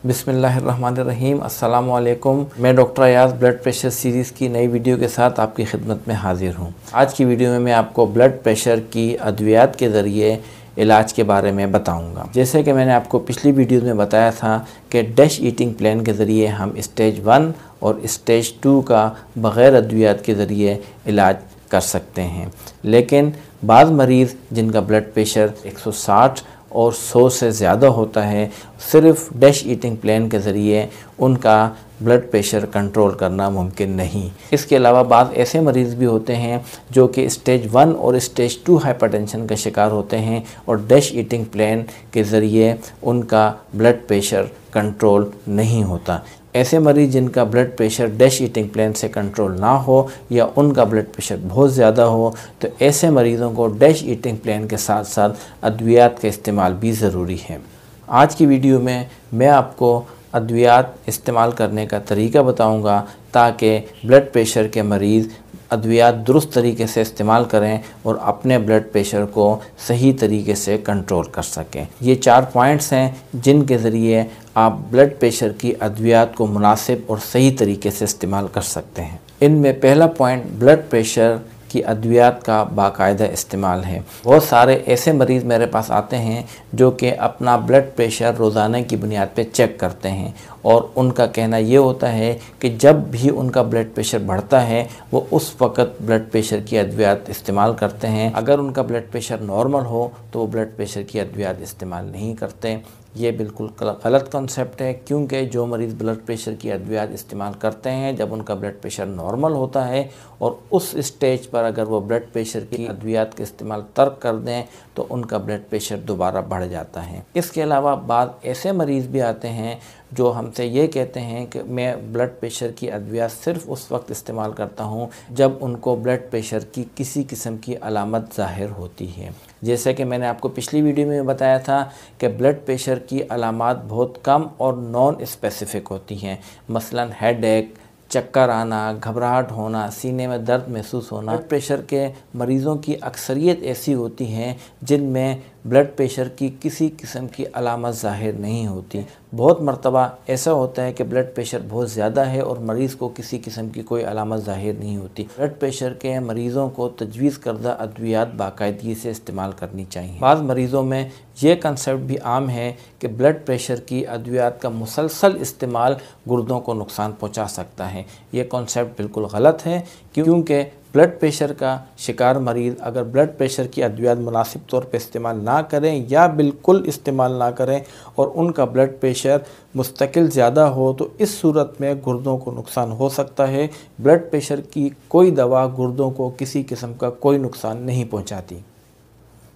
बिस्मिल्लाहिर्रहमानिर्रहीम। अस्सलामु अलैकुम। मैं doctor Ayaz blood pressure series की नई वीडियो के साथ आपकी खिदमत में हाज़िर हूँ। आज की वीडियो में मैं आपको ब्लड प्रेशर की अद्वियात के ज़रिए इलाज के बारे में बताऊंगा। जैसे कि मैंने आपको पिछली वीडियो में बताया था कि डैश ईटिंग प्लान के ज़रिए हम स्टेज 1 और स्टेज 2 का बग़ैर अद्वियात के ज़रिए इलाज कर सकते हैं। लेकिन बाज़ मरीज़ जिनका ब्लड प्रेशर 160 और 100 से ज़्यादा होता है, सिर्फ़ डैश ईटिंग प्लान के ज़रिए उनका ब्लड प्रेशर कंट्रोल करना मुमकिन नहीं। इसके अलावा बाज़ ऐसे मरीज़ भी होते हैं जो कि स्टेज 1 और स्टेज 2 हाइपरटेंशन का शिकार होते हैं और डैश ईटिंग प्लान के ज़रिए उनका ब्लड प्रेशर कंट्रोल नहीं होता। ऐसे मरीज़ जिनका blood pressure dash eating plan से कंट्रोल ना हो या उनका ब्लड प्रेशर बहुत ज़्यादा हो, तो ऐसे मरीज़ों को डैश ईटिंग प्लान के साथ साथ अद्वियात का इस्तेमाल भी ज़रूरी है। आज की वीडियो में मैं आपको अद्वियात इस्तेमाल करने का तरीका बताऊंगा ताकि ब्लड प्रेशर के मरीज़ अद्वियात दुरुस्त तरीके से इस्तेमाल करें और अपने ब्लड प्रेशर को सही तरीके से कंट्रोल कर सकें। ये 4 पॉइंट्स हैं जिनके ज़रिए आप ब्लड प्रेशर की अद्वियात को मुनासिब और सही तरीके से इस्तेमाल कर सकते हैं। इनमें पहला पॉइंट ब्लड प्रेशर की अद्वियात का बाकायदा इस्तेमाल है। बहुत सारे ऐसे मरीज़ मेरे पास आते हैं जो कि अपना ब्लड प्रेशर रोज़ाना की बुनियाद पे चेक करते हैं और उनका कहना ये होता है कि जब भी उनका ब्लड प्रेशर बढ़ता है वो उस वक़्त ब्लड प्रेशर की अद्वियात इस्तेमाल करते हैं। अगर उनका ब्लड प्रेशर नॉर्मल हो तो वो ब्लड प्रेशर की अद्वियात इस्तेमाल नहीं करते। ये बिल्कुल गलत कॉन्सेप्ट है, क्योंकि जो मरीज़ ब्लड प्रेशर की अद्वियात इस्तेमाल करते हैं जब उनका ब्लड प्रेशर नॉर्मल होता है और उस स्टेज पर अगर वो ब्लड प्रेशर की अद्वियात का इस्तेमाल तर्क कर दें तो उनका ब्लड प्रेशर दोबारा बढ़ जाता है। इसके अलावा बाद ऐसे मरीज़ भी आते हैं जो हमसे ये कहते हैं कि मैं ब्लड प्रेशर की अद्वियात सिर्फ़ उस वक्त इस्तेमाल करता हूँ जब उनको ब्लड प्रेशर की किसी किस्म की अलामत ज़ाहिर होती है। जैसे कि मैंने आपको पिछली वीडियो में बताया था कि ब्लड प्रेशर की अलामत बहुत कम और नॉन स्पेसिफ़िक होती हैं। मसलन हेडेक, चक्कर आना, घबराहट होना, सीने में दर्द महसूस होना। ब्लड प्रेशर के मरीज़ों की अक्सरियत ऐसी होती हैं जिनमें ब्लड प्रेशर की किसी किस्म की अलामत ज़ाहिर नहीं होती। बहुत मरतबा ऐसा होता है कि ब्लड प्रेशर बहुत ज़्यादा है और मरीज़ को किसी किस्म की कोई अलामत ज़ाहिर नहीं होती। ब्लड प्रेशर के मरीज़ों को तजवीज़ करदा अद्वियात बाकायदगी से इस्तेमाल करनी चाहिए। बाज़ मरीज़ों में ये कंसेप्ट भी आम है कि ब्लड प्रेशर की अद्वियात का मुसलसल इस्तेमाल गुर्दों को नुकसान पहुँचा सकता है। ये कॉन्सेप्ट बिल्कुल गलत है, क्योंकि ब्लड प्रेशर का शिकार मरीज़ अगर ब्लड प्रेशर की अद्वियात मुनासिब तौर पर इस्तेमाल ना करें या बिल्कुल इस्तेमाल ना करें और उनका ब्लड प्रेशर मुस्तकिल ज़्यादा हो तो इस सूरत में गुर्दों को नुकसान हो सकता है। ब्लड प्रेशर की कोई दवा गुर्दों को किसी किस्म का कोई नुकसान नहीं पहुँचाती।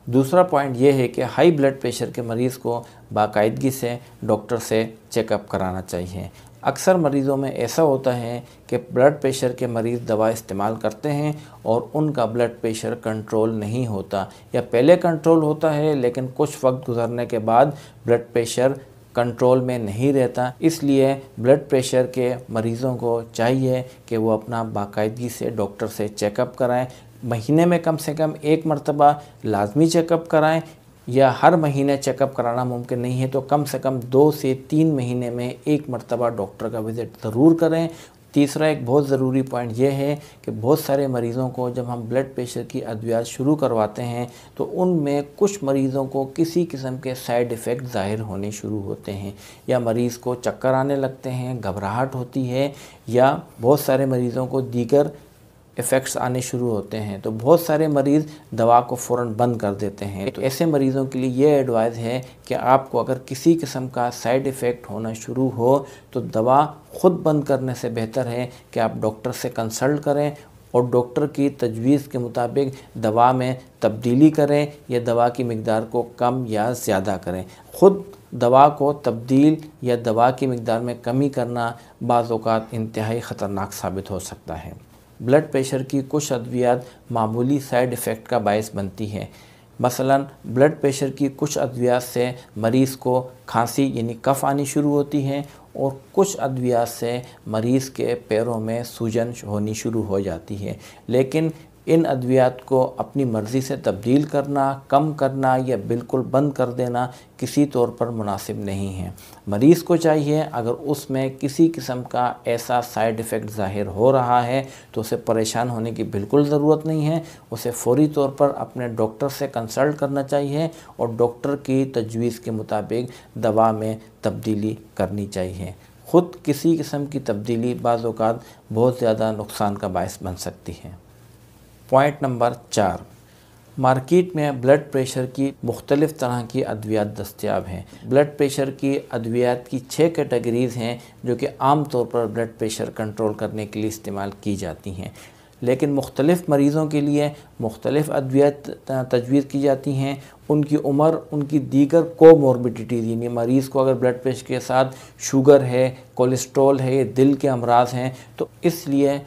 दूसरा पॉइंट ये है कि हाई ब्लड प्रेशर के मरीज़ को बाकायदगी से डॉक्टर से चेकअप कराना चाहिए। अक्सर मरीज़ों में ऐसा होता है कि ब्लड प्रेशर के मरीज़ दवा इस्तेमाल करते हैं और उनका ब्लड प्रेशर कंट्रोल नहीं होता या पहले कंट्रोल होता है लेकिन कुछ वक्त गुजरने के बाद ब्लड प्रेशर कंट्रोल में नहीं रहता। इसलिए ब्लड प्रेशर के मरीज़ों को चाहिए कि वो अपना बाकायदगी से डॉक्टर से चेकअप कराएं। महीने में कम से कम 1 मरतबा लाजमी चेकअप कराएं, या हर महीने चेकअप कराना मुमकिन नहीं है तो कम से कम 2 से 3 महीने में 1 मरतबा डॉक्टर का विज़िट ज़रूर करें। तीसरा एक बहुत ज़रूरी पॉइंट ये है कि बहुत सारे मरीज़ों को जब हम ब्लड प्रेशर की अद्वियात शुरू करवाते हैं तो उनमें कुछ मरीज़ों को किसी किस्म के साइड इफ़ेक्ट ज़ाहिर होने शुरू होते हैं, या मरीज़ को चक्कर आने लगते हैं, घबराहट होती है, या बहुत सारे मरीज़ों को दीगर इफ़ेक्ट्स आने शुरू होते हैं। तो बहुत सारे मरीज़ दवा को फ़ौरन बंद कर देते हैं। तो ऐसे मरीज़ों के लिए ये एडवाइस है कि आपको अगर किसी किस्म का साइड इफ़ेक्ट होना शुरू हो तो दवा ख़ुद बंद करने से बेहतर है कि आप डॉक्टर से कंसल्ट करें और डॉक्टर की तजवीज़ के मुताबिक दवा में तब्दीली करें या दवा की मिक़दार को कम या ज़्यादा करें। ख़ुद दवा को तब्दील या दवा की मिक़दार में कमी करना बाज़ औक़ात इंतहाई ख़तरनाक साबित हो सकता है। ब्लड प्रेशर की कुछ अद्वियात मामूली साइड इफ़ेक्ट का बायस बनती हैं। मसलन ब्लड प्रेशर की कुछ अद्वियात से मरीज़ को खांसी यानी कफ़ आनी शुरू होती है और कुछ अद्वियात से मरीज़ के पैरों में सूजन होनी शुरू हो जाती है। लेकिन इन अद्वियात को अपनी मर्ज़ी से तब्दील करना, कम करना या बिल्कुल बंद कर देना किसी तौर पर मुनासिब नहीं है। मरीज़ को चाहिए अगर उसमें किसी किस्म का ऐसा साइड इफ़ेक्ट ज़ाहिर हो रहा है तो उसे परेशान होने की बिल्कुल ज़रूरत नहीं है। उसे फ़ौरी तौर पर अपने डॉक्टर से कंसल्ट करना चाहिए और डॉक्टर की तजवीज़ के मुताबिक दवा में तब्दीली करनी चाहिए। ख़ुद किसी किस्म की तब्दीली बाज़ औक़ात बहुत ज़्यादा नुकसान का बायस बन सकती है। पॉइंट नंबर 4, मार्केट में ब्लड प्रेशर की मुख्तलिफ़ तरह की अद्वियात दस्तयाब हैं। ब्लड प्रेशर की अद्वियात की 6 कैटेगरीज़ हैं जो कि आम तौर पर ब्लड प्रेशर कंट्रोल करने के लिए इस्तेमाल की जाती हैं, लेकिन मुख्तलिफ़ मरीज़ों के लिए मुख्तलिफ़ अद्वियात तजवीज़ की जाती हैं। उनकी उम्र, उनकी दीगर कोमॉर्बिडिटीज़, यानी मरीज़ को अगर ब्लड प्रेशर के साथ शुगर है, कोलेस्ट्रॉल है, दिल के अमराज़ हैं, तो इसलिए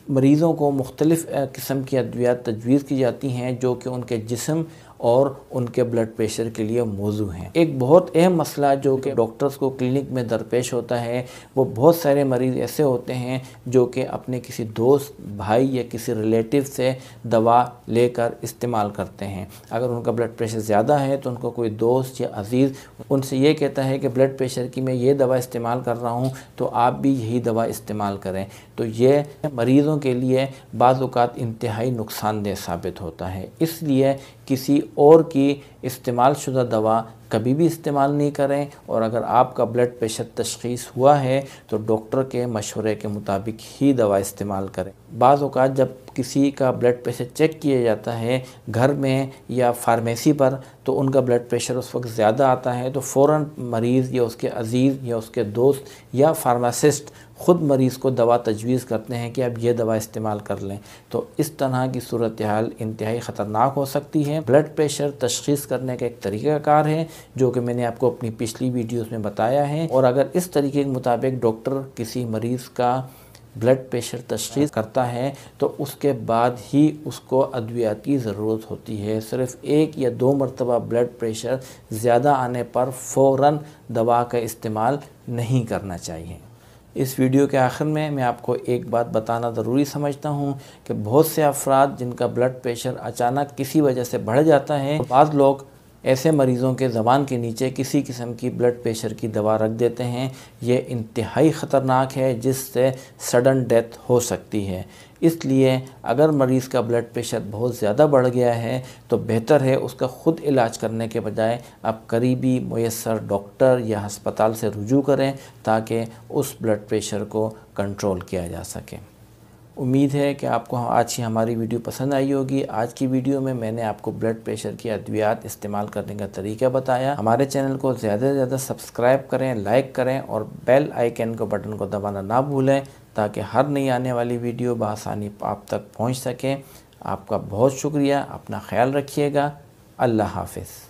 मरीज़ों को मुख्तलिफ़ किस्म की अद्वियात तजवीज़ की जाती हैं जो कि उनके जिस्म और उनके ब्लड प्रेशर के लिए मौजू हैं। एक बहुत अहम मसला जो कि डॉक्टर्स को क्लिनिक में दरपेश होता है, वो बहुत सारे मरीज़ ऐसे होते हैं जो कि अपने किसी दोस्त, भाई या किसी रिलेटिव से दवा लेकर इस्तेमाल करते हैं। अगर उनका ब्लड प्रेशर ज़्यादा है तो उनको कोई दोस्त या अज़ीज़ उनसे ये कहता है कि ब्लड प्रेशर की मैं ये दवा इस्तेमाल कर रहा हूँ तो आप भी यही दवा इस्तेमाल करें, तो ये मरीज़ों के लिए बाज़ औक़ात इंतहाई नुकसानदेह साबित होता है। इसलिए किसी और की इस्तेमाल शुदा दवा कभी भी इस्तेमाल नहीं करें, और अगर आपका ब्लड प्रेशर तशख़ीस हुआ है तो डॉक्टर के मशवरे के मुताबिक ही दवा इस्तेमाल करें। बाज़ औक़ात जब किसी का ब्लड प्रेशर चेक किया जाता है घर में या फार्मेसी पर, तो उनका ब्लड प्रेशर उस वक्त ज़्यादा आता है तो फ़ौरन मरीज़ या उसके अज़ीज़ या उसके दोस्त या फार्मासिस्ट ख़ुद मरीज़ को दवा तजवीज़ करते हैं कि आप ये दवा इस्तेमाल कर लें। तो इस तरह की सूरत हाल इंतहाई ख़तरनाक हो सकती है। ब्लड प्रेशर तशख़ीस करने का एक तरीक़ाकार है जो कि मैंने आपको अपनी पिछली वीडियोस में बताया है, और अगर इस तरीके के मुताबिक डॉक्टर किसी मरीज़ का ब्लड प्रेशर तशख़ीस करता है तो उसके बाद ही उसको अद्वियात की ज़रूरत होती है। सिर्फ़ 1 या 2 मरतबा ब्लड प्रेशर ज़्यादा आने पर फ़ौरन दवा का इस्तेमाल नहीं करना चाहिए। इस वीडियो के आखिर में मैं आपको एक बात बताना ज़रूरी समझता हूँ कि बहुत से अफराद जिनका ब्लड प्रेशर अचानक किसी वजह से बढ़ जाता है, बाज़ लोग ऐसे मरीज़ों के ज़बान के नीचे किसी किस्म की ब्लड प्रेशर की दवा रख देते हैं। ये इंतहाई ख़तरनाक है जिससे सडन डेथ हो सकती है। इसलिए अगर मरीज़ का ब्लड प्रेशर बहुत ज़्यादा बढ़ गया है तो बेहतर है उसका ख़ुद इलाज करने के बजाय आप करीबी मुयस्सर डॉक्टर या हस्पताल से रुजू करें ताकि उस ब्लड प्रेशर को कंट्रोल किया जा सके। उम्मीद है कि आपको आज की हमारी वीडियो पसंद आई होगी। आज की वीडियो में मैंने आपको ब्लड प्रेशर की अद्वियात इस्तेमाल करने का तरीका बताया। हमारे चैनल को ज़्यादा से ज़्यादा सब्सक्राइब करें, लाइक करें और बेल आइकन को बटन को दबाना ना भूलें ताकि हर नई आने वाली वीडियो बआसानी आप तक पहुँच सके। आपका बहुत शुक्रिया, अपना ख्याल रखिएगा। अल्लाह हाफ़िज़।